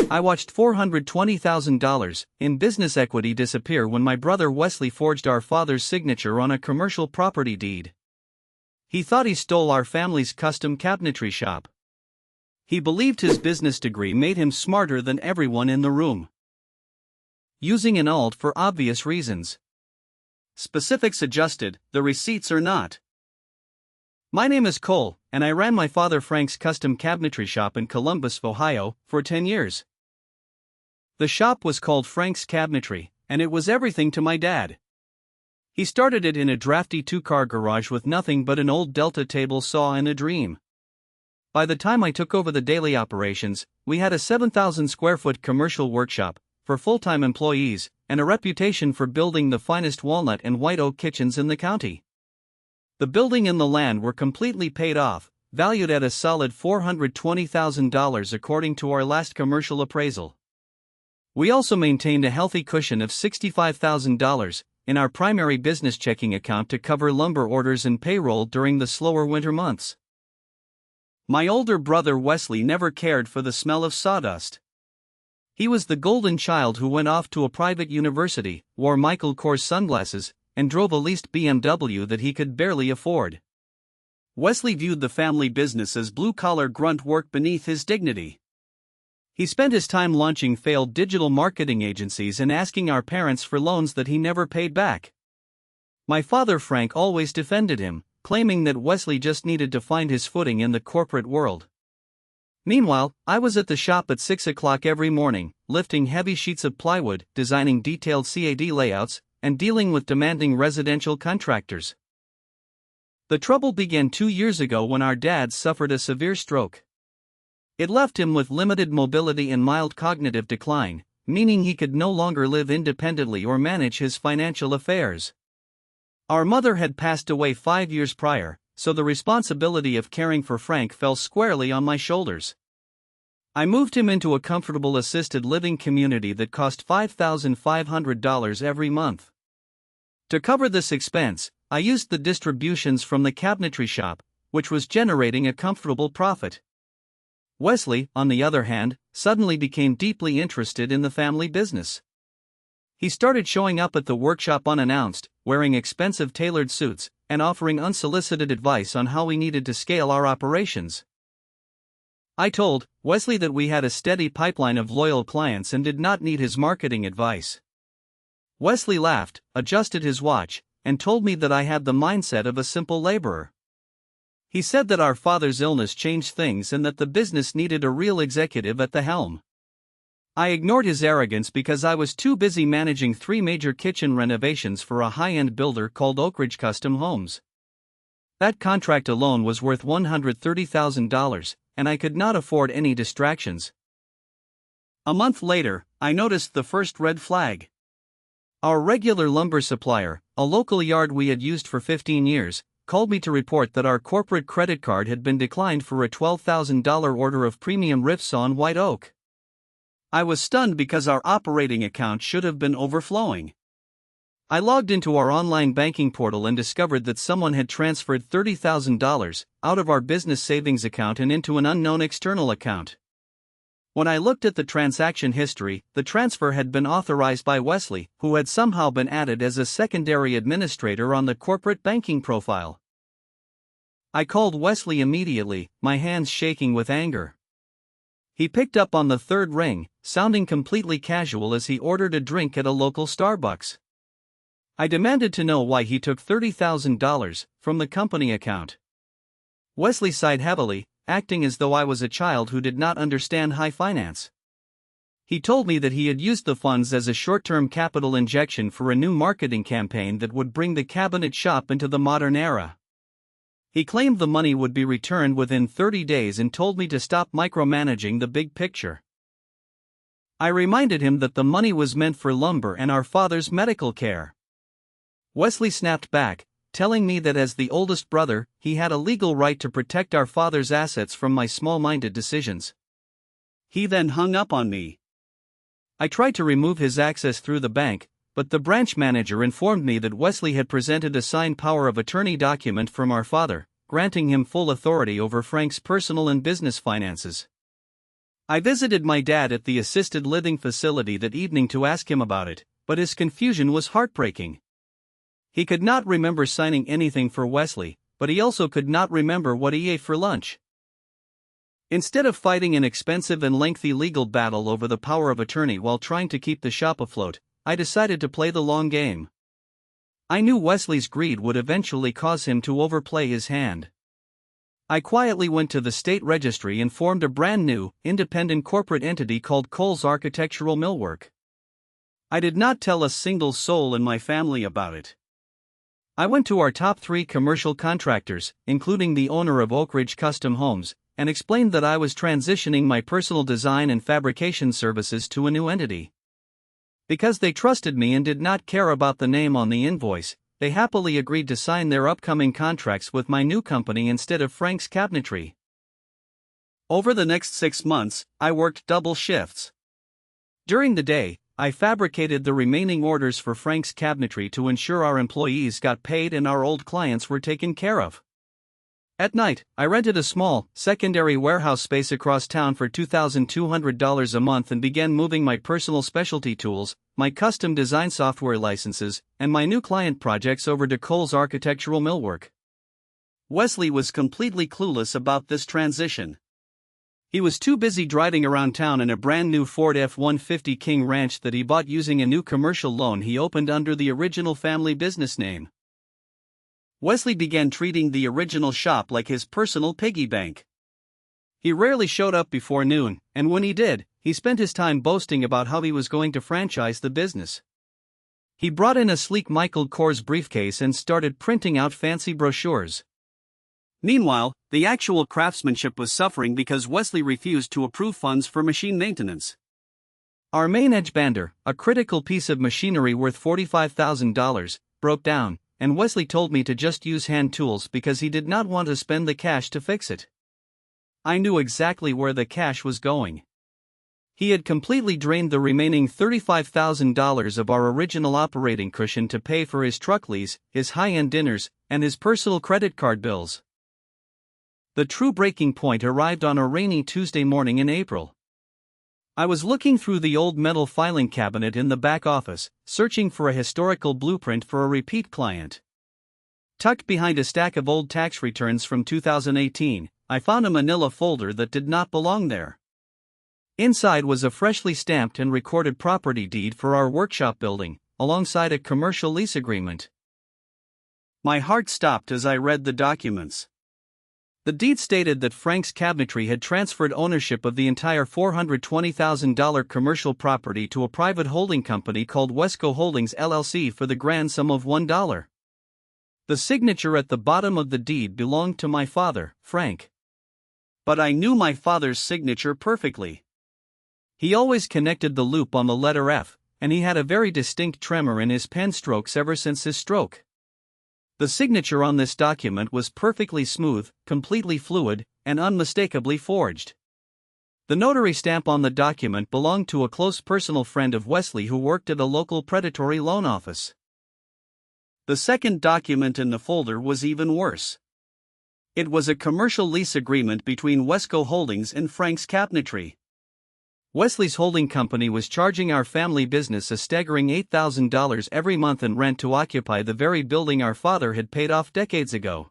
I watched $420,000 in business equity disappear when my brother Wesley forged our father's signature on a commercial property deed. He thought he stole our family's custom cabinetry shop. He believed his business degree made him smarter than everyone in the room. Using an alt for obvious reasons. Specifics adjusted, the receipts are not. My name is Cole, and I ran my father Frank's custom cabinetry shop in Columbus, Ohio, for 10 years. The shop was called Frank's Cabinetry, and it was everything to my dad. He started it in a drafty two-car garage with nothing but an old Delta table saw and a dream. By the time I took over the daily operations, we had a 7,000-square-foot commercial workshop for full-time employees and a reputation for building the finest walnut and white oak kitchens in the county. The building and the land were completely paid off, valued at a solid $420,000 according to our last commercial appraisal. We also maintained a healthy cushion of $65,000 in our primary business checking account to cover lumber orders and payroll during the slower winter months. My older brother Wesley never cared for the smell of sawdust. He was the golden child who went off to a private university, wore Michael Kors sunglasses, and drove a leased BMW that he could barely afford. Wesley viewed the family business as blue-collar grunt work beneath his dignity. He spent his time launching failed digital marketing agencies and asking our parents for loans that he never paid back. My father Frank always defended him, claiming that Wesley just needed to find his footing in the corporate world. Meanwhile, I was at the shop at 6 o'clock every morning, lifting heavy sheets of plywood, designing detailed CAD layouts, and dealing with demanding residential contractors. The trouble began 2 years ago when our dad suffered a severe stroke. It left him with limited mobility and mild cognitive decline, meaning he could no longer live independently or manage his financial affairs. Our mother had passed away 5 years prior, so the responsibility of caring for Frank fell squarely on my shoulders. I moved him into a comfortable assisted living community that cost $5,500 every month. To cover this expense, I used the distributions from the cabinetry shop, which was generating a comfortable profit. Wesley, on the other hand, suddenly became deeply interested in the family business. He started showing up at the workshop unannounced, wearing expensive tailored suits, and offering unsolicited advice on how we needed to scale our operations. I told Wesley that we had a steady pipeline of loyal clients and did not need his marketing advice. Wesley laughed, adjusted his watch, and told me that I had the mindset of a simple laborer. He said that our father's illness changed things and that the business needed a real executive at the helm. I ignored his arrogance because I was too busy managing 3 major kitchen renovations for a high-end builder called Oak Ridge Custom Homes. That contract alone was worth $130,000, and I could not afford any distractions. A month later, I noticed the first red flag. Our regular lumber supplier, a local yard we had used for 15 years, called me to report that our corporate credit card had been declined for a $12,000 order of premium rift sawn white oak. I was stunned because our operating account should have been overflowing. I logged into our online banking portal and discovered that someone had transferred $30,000 out of our business savings account and into an unknown external account. When I looked at the transaction history, the transfer had been authorized by Wesley, who had somehow been added as a secondary administrator on the corporate banking profile. I called Wesley immediately, my hands shaking with anger. He picked up on the third ring, sounding completely casual as he ordered a drink at a local Starbucks. I demanded to know why he took $30,000 from the company account. Wesley sighed heavily, acting as though I was a child who did not understand high finance. He told me that he had used the funds as a short-term capital injection for a new marketing campaign that would bring the cabinet shop into the modern era. He claimed the money would be returned within 30 days and told me to stop micromanaging the big picture. I reminded him that the money was meant for lumber and our father's medical care. Wesley snapped back, telling me that as the oldest brother, he had a legal right to protect our father's assets from my small-minded decisions. He then hung up on me. I tried to remove his access through the bank, but the branch manager informed me that Wesley had presented a signed power of attorney document from our father, granting him full authority over Frank's personal and business finances. I visited my dad at the assisted living facility that evening to ask him about it, but his confusion was heartbreaking. He could not remember signing anything for Wesley, but he also could not remember what he ate for lunch. Instead of fighting an expensive and lengthy legal battle over the power of attorney while trying to keep the shop afloat, I decided to play the long game. I knew Wesley's greed would eventually cause him to overplay his hand. I quietly went to the state registry and formed a brand new, independent corporate entity called Cole's Architectural Millwork. I did not tell a single soul in my family about it. I went to our top 3 commercial contractors, including the owner of Oak Ridge Custom Homes, and explained that I was transitioning my personal design and fabrication services to a new entity. Because they trusted me and did not care about the name on the invoice, they happily agreed to sign their upcoming contracts with my new company instead of Frank's Cabinetry. Over the next 6 months, I worked double shifts. During the day, I fabricated the remaining orders for Frank's Cabinetry to ensure our employees got paid and our old clients were taken care of. At night, I rented a small, secondary warehouse space across town for $2,200 a month and began moving my personal specialty tools, my custom design software licenses, and my new client projects over to Cole's Architectural Millwork. Wesley was completely clueless about this transition. He was too busy driving around town in a brand new Ford F-150 King Ranch that he bought using a new commercial loan he opened under the original family business name. Wesley began treating the original shop like his personal piggy bank. He rarely showed up before noon, and when he did, he spent his time boasting about how he was going to franchise the business. He brought in a sleek Michael Kors briefcase and started printing out fancy brochures. Meanwhile, the actual craftsmanship was suffering because Wesley refused to approve funds for machine maintenance. Our main edge bander, a critical piece of machinery worth $45,000, broke down, and Wesley told me to just use hand tools because he did not want to spend the cash to fix it. I knew exactly where the cash was going. He had completely drained the remaining $35,000 of our original operating cushion to pay for his truck lease, his high-end dinners, and his personal credit card bills. The true breaking point arrived on a rainy Tuesday morning in April. I was looking through the old metal filing cabinet in the back office, searching for a historical blueprint for a repeat client. Tucked behind a stack of old tax returns from 2018, I found a manila folder that did not belong there. Inside was a freshly stamped and recorded property deed for our workshop building, alongside a commercial lease agreement. My heart stopped as I read the documents. The deed stated that Frank's Cabinetry had transferred ownership of the entire $420,000 commercial property to a private holding company called Wesco Holdings LLC for the grand sum of $1. The signature at the bottom of the deed belonged to my father, Frank. But I knew my father's signature perfectly. He always connected the loop on the letter F, and he had a very distinct tremor in his pen strokes ever since his stroke. The signature on this document was perfectly smooth, completely fluid, and unmistakably forged. The notary stamp on the document belonged to a close personal friend of Wesley who worked at a local predatory loan office. The second document in the folder was even worse. It was a commercial lease agreement between Wesco Holdings and Frank's Cabinetry. Wesley's holding company was charging our family business a staggering $8,000 every month in rent to occupy the very building our father had paid off decades ago.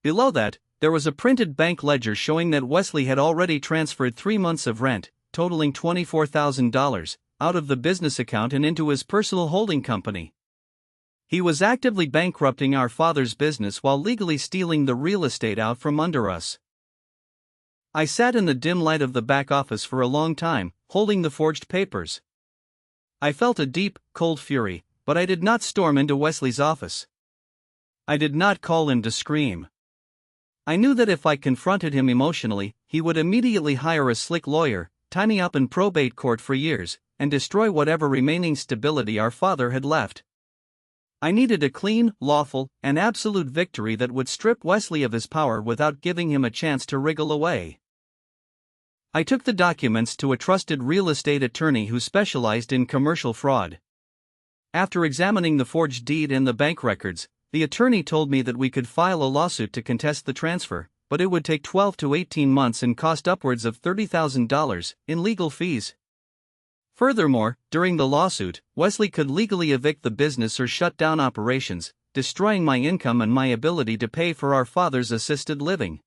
Below that, there was a printed bank ledger showing that Wesley had already transferred 3 months of rent, totaling $24,000, out of the business account and into his personal holding company. He was actively bankrupting our father's business while legally stealing the real estate out from under us. I sat in the dim light of the back office for a long time, holding the forged papers. I felt a deep, cold fury, but I did not storm into Wesley's office. I did not call him to scream. I knew that if I confronted him emotionally, he would immediately hire a slick lawyer, tie me up in probate court for years, and destroy whatever remaining stability our father had left. I needed a clean, lawful, and absolute victory that would strip Wesley of his power without giving him a chance to wriggle away. I took the documents to a trusted real estate attorney who specialized in commercial fraud. After examining the forged deed and the bank records, the attorney told me that we could file a lawsuit to contest the transfer, but it would take 12 to 18 months and cost upwards of $30,000 in legal fees. Furthermore, during the lawsuit, Wesley could legally evict the business or shut down operations, destroying my income and my ability to pay for our father's assisted living.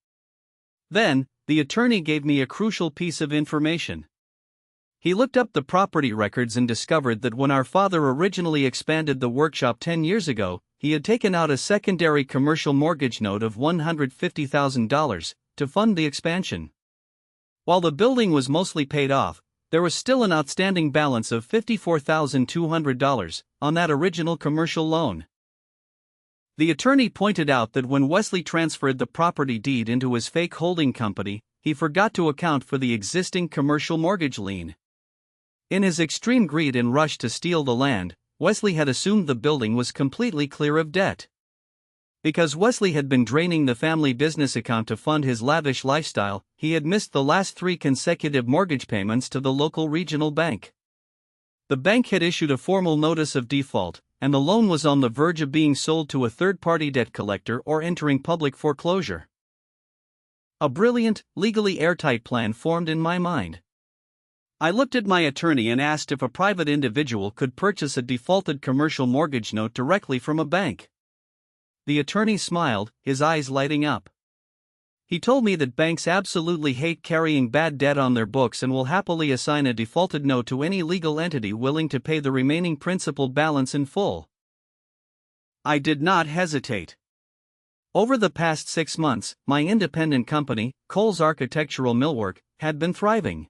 Then, the attorney gave me a crucial piece of information. He looked up the property records and discovered that when our father originally expanded the workshop 10 years ago, he had taken out a secondary commercial mortgage note of $150,000 to fund the expansion. While the building was mostly paid off, there was still an outstanding balance of $54,200 on that original commercial loan. The attorney pointed out that when Wesley transferred the property deed into his fake holding company, he forgot to account for the existing commercial mortgage lien. In his extreme greed and rush to steal the land, Wesley had assumed the building was completely clear of debt. Because Wesley had been draining the family business account to fund his lavish lifestyle, he had missed the last 3 consecutive mortgage payments to the local regional bank. The bank had issued a formal notice of default, and the loan was on the verge of being sold to a third-party debt collector or entering public foreclosure. A brilliant, legally airtight plan formed in my mind. I looked at my attorney and asked if a private individual could purchase a defaulted commercial mortgage note directly from a bank. The attorney smiled, his eyes lighting up. He told me that banks absolutely hate carrying bad debt on their books and will happily assign a defaulted note to any legal entity willing to pay the remaining principal balance in full. I did not hesitate. Over the past 6 months, my independent company, Cole's Architectural Millwork, had been thriving.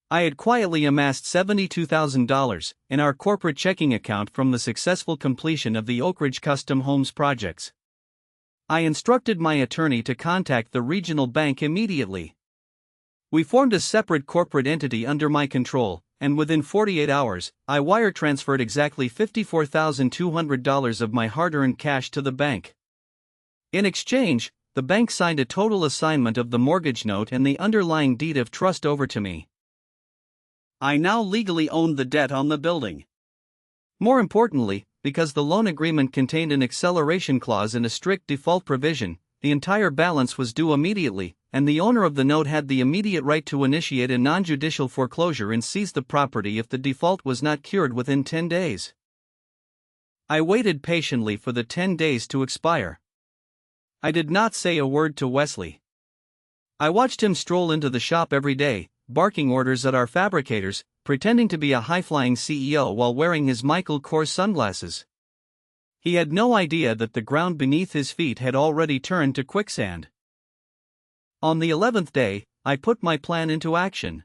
I had quietly amassed $72,000 in our corporate checking account from the successful completion of the Oak Ridge Custom Homes projects. I instructed my attorney to contact the regional bank immediately. We formed a separate corporate entity under my control, and within 48 hours, I wire transferred exactly $54,200 of my hard-earned cash to the bank. In exchange, the bank signed a total assignment of the mortgage note and the underlying deed of trust over to me. I now legally owned the debt on the building. More importantly, because the loan agreement contained an acceleration clause and a strict default provision, the entire balance was due immediately, and the owner of the note had the immediate right to initiate a non-judicial foreclosure and seize the property if the default was not cured within 10 days. I waited patiently for the 10 days to expire. I did not say a word to Wesley. I watched him stroll into the shop every day, barking orders at our fabricators, pretending to be a high-flying CEO while wearing his Michael Kors sunglasses. He had no idea that the ground beneath his feet had already turned to quicksand. On the 11th day, I put my plan into action.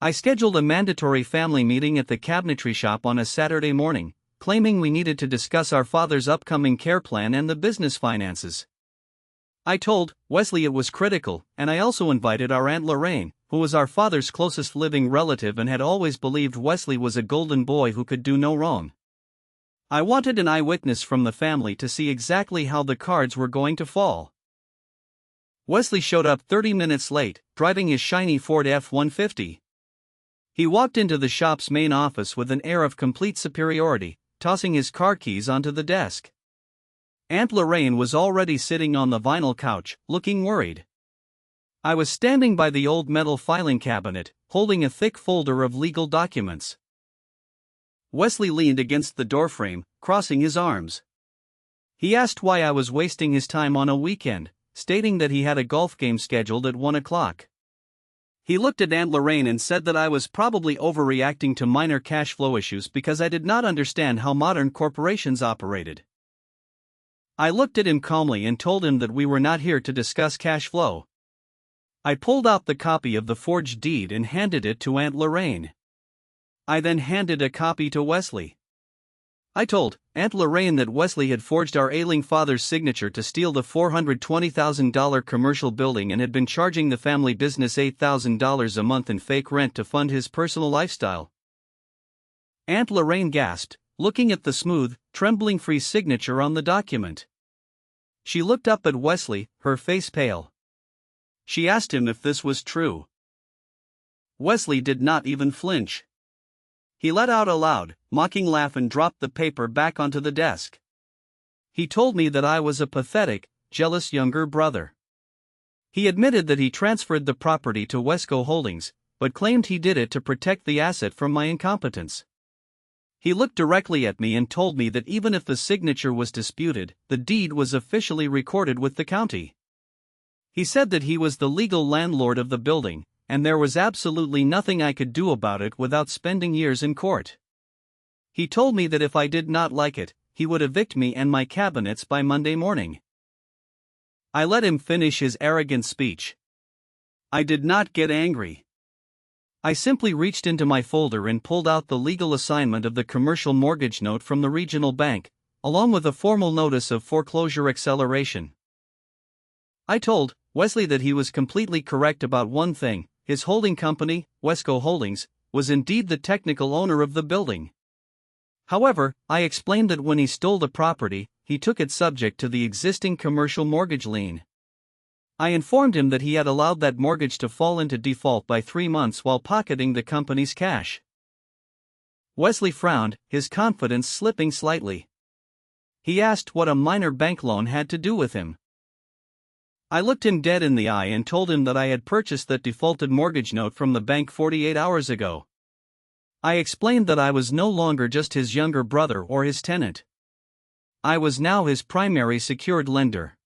I scheduled a mandatory family meeting at the Cabinetry shop on a Saturday morning, claiming we needed to discuss our father's upcoming care plan and the business finances. I told Wesley it was critical, and I also invited our Aunt Lorraine, who was our father's closest living relative and had always believed Wesley was a golden boy who could do no wrong. I wanted an eyewitness from the family to see exactly how the cards were going to fall. Wesley showed up 30 minutes late, driving his shiny Ford F-150. He walked into the shop's main office with an air of complete superiority, tossing his car keys onto the desk. Aunt Lorraine was already sitting on the vinyl couch, looking worried. I was standing by the old metal filing cabinet, holding a thick folder of legal documents. Wesley leaned against the doorframe, crossing his arms. He asked why I was wasting his time on a weekend, stating that he had a golf game scheduled at 1 o'clock. He looked at Aunt Lorraine and said that I was probably overreacting to minor cash flow issues because I did not understand how modern corporations operated. I looked at him calmly and told him that we were not here to discuss cash flow. I pulled out the copy of the forged deed and handed it to Aunt Lorraine. I then handed a copy to Wesley. I told Aunt Lorraine that Wesley had forged our ailing father's signature to steal the $420,000 commercial building and had been charging the family business $8,000 a month in fake rent to fund his personal lifestyle. Aunt Lorraine gasped, looking at the smooth, trembling-free signature on the document. She looked up at Wesley, her face pale. She asked him if this was true. Wesley did not even flinch. He let out a loud, mocking laugh and dropped the paper back onto the desk. He told me that I was a pathetic, jealous younger brother. He admitted that he transferred the property to Wesco Holdings, but claimed he did it to protect the asset from my incompetence. He looked directly at me and told me that even if the signature was disputed, the deed was officially recorded with the county. He said that he was the legal landlord of the building, and there was absolutely nothing I could do about it without spending years in court. He told me that if I did not like it, he would evict me and my cabinets by Monday morning. I let him finish his arrogant speech. I did not get angry. I simply reached into my folder and pulled out the legal assignment of the commercial mortgage note from the regional bank, along with a formal notice of foreclosure acceleration. I told Wesley that he was completely correct about one thing: his holding company, Wesco Holdings, was indeed the technical owner of the building. However, I explained that when he stole the property, he took it subject to the existing commercial mortgage lien. I informed him that he had allowed that mortgage to fall into default by 3 months while pocketing the company's cash. Wesley frowned, his confidence slipping slightly. He asked what a minor bank loan had to do with him. I looked him dead in the eye and told him that I had purchased that defaulted mortgage note from the bank 48 hours ago. I explained that I was no longer just his younger brother or his tenant. I was now his primary secured lender.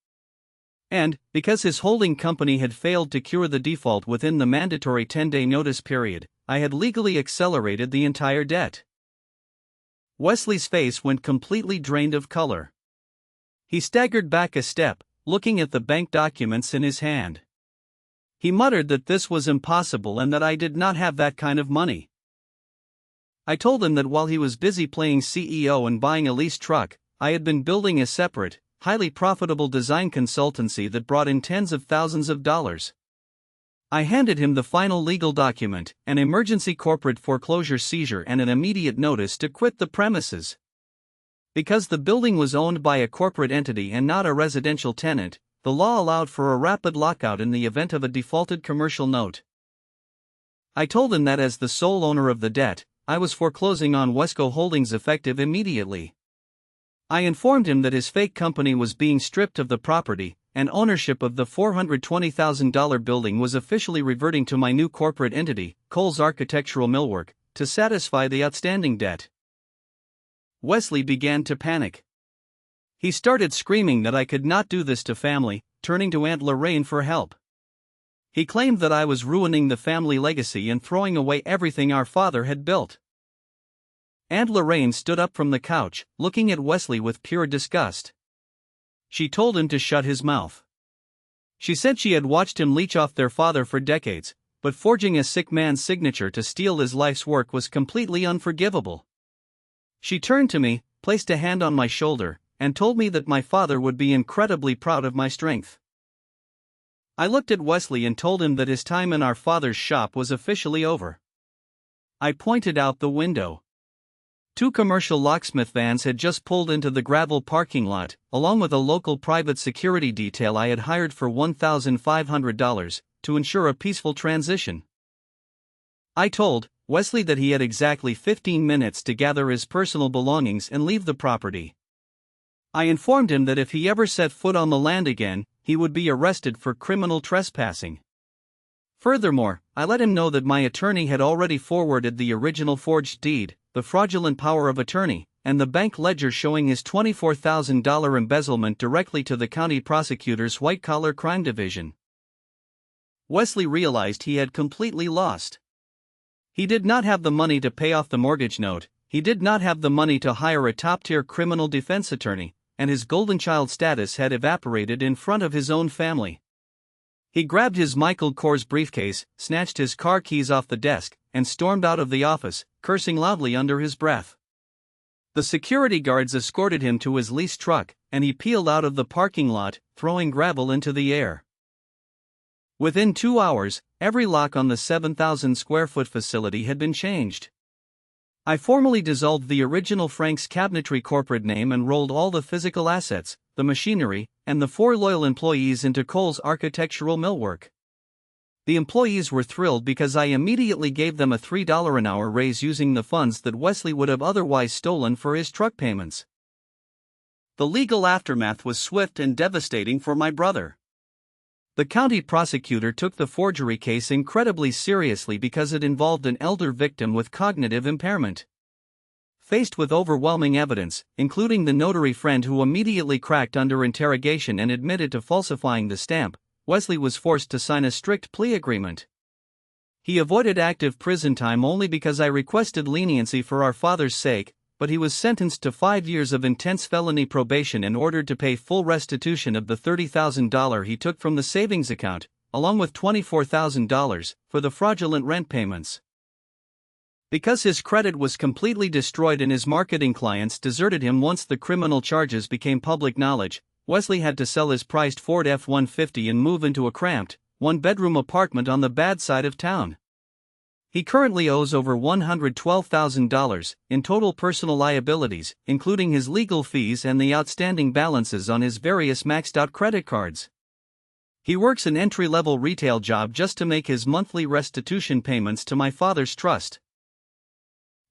And, because his holding company had failed to cure the default within the mandatory 10-day notice period, I had legally accelerated the entire debt. Wesley's face went completely drained of color. He staggered back a step, looking at the bank documents in his hand. He muttered that this was impossible and that I did not have that kind of money. I told him that while he was busy playing CEO and buying a leased truck, I had been building a separate, highly profitable design consultancy that brought in tens of thousands of dollars. I handed him the final legal document, an emergency corporate foreclosure seizure and an immediate notice to quit the premises. Because the building was owned by a corporate entity and not a residential tenant, the law allowed for a rapid lockout in the event of a defaulted commercial note. I told him that as the sole owner of the debt, I was foreclosing on Wesco Holdings effective immediately. I informed him that his fake company was being stripped of the property, and ownership of the $420,000 building was officially reverting to my new corporate entity, Cole's Architectural Millwork, to satisfy the outstanding debt. Wesley began to panic. He started screaming that I could not do this to family, turning to Aunt Lorraine for help. He claimed that I was ruining the family legacy and throwing away everything our father had built. Aunt Lorraine stood up from the couch, looking at Wesley with pure disgust. She told him to shut his mouth. She said she had watched him leech off their father for decades, but forging a sick man's signature to steal his life's work was completely unforgivable. She turned to me, placed a hand on my shoulder, and told me that my father would be incredibly proud of my strength. I looked at Wesley and told him that his time in our father's shop was officially over. I pointed out the window. 2 commercial locksmith vans had just pulled into the gravel parking lot, along with a local private security detail I had hired for $1,500, to ensure a peaceful transition. I told Wesley that he had exactly 15 minutes to gather his personal belongings and leave the property. I informed him that if he ever set foot on the land again, he would be arrested for criminal trespassing. Furthermore, I let him know that my attorney had already forwarded the original forged deed, the fraudulent power of attorney, and the bank ledger showing his $24,000 embezzlement directly to the county prosecutor's white-collar crime division. Wesley realized he had completely lost. He did not have the money to pay off the mortgage note, he did not have the money to hire a top-tier criminal defense attorney, and his golden child status had evaporated in front of his own family. He grabbed his Michael Kors briefcase, snatched his car keys off the desk, and stormed out of the office, cursing loudly under his breath. The security guards escorted him to his leased truck, and he peeled out of the parking lot, throwing gravel into the air. Within 2 hours, every lock on the 7,000-square-foot facility had been changed. I formally dissolved the original Frank's Cabinetry corporate name and rolled all the physical assets, the machinery, and the 4 loyal employees into Cole's Architectural Millwork. The employees were thrilled because I immediately gave them a $3 an hour raise using the funds that Wesley would have otherwise stolen for his truck payments. The legal aftermath was swift and devastating for my brother. The county prosecutor took the forgery case incredibly seriously because it involved an elder victim with cognitive impairment. Faced with overwhelming evidence, including the notary friend who immediately cracked under interrogation and admitted to falsifying the stamp, Wesley was forced to sign a strict plea agreement. He avoided active prison time only because I requested leniency for our father's sake, but he was sentenced to 5 years of intense felony probation and ordered to pay full restitution of the $30,000 he took from the savings account, along with $24,000 for the fraudulent rent payments. Because his credit was completely destroyed and his marketing clients deserted him once the criminal charges became public knowledge, Wesley had to sell his prized Ford F-150 and move into a cramped, one-bedroom apartment on the bad side of town. He currently owes over $112,000 in total personal liabilities, including his legal fees and the outstanding balances on his various maxed-out credit cards. He works an entry-level retail job just to make his monthly restitution payments to my father's trust.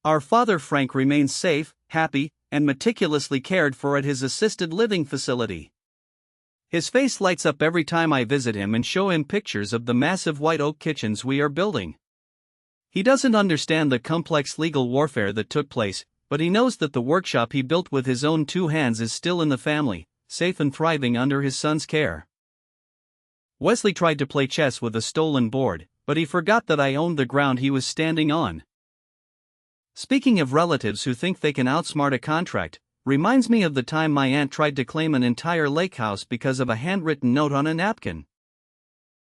Our father Frank remains safe, happy, and meticulously cared for at his assisted living facility. His face lights up every time I visit him and show him pictures of the massive white oak kitchens we are building. He doesn't understand the complex legal warfare that took place, but he knows that the workshop he built with his own 2 hands is still in the family, safe and thriving under his son's care. Wesley tried to play chess with a stolen board, but he forgot that I owned the ground he was standing on. Speaking of relatives who think they can outsmart a contract, reminds me of the time my aunt tried to claim an entire lake house because of a handwritten note on a napkin.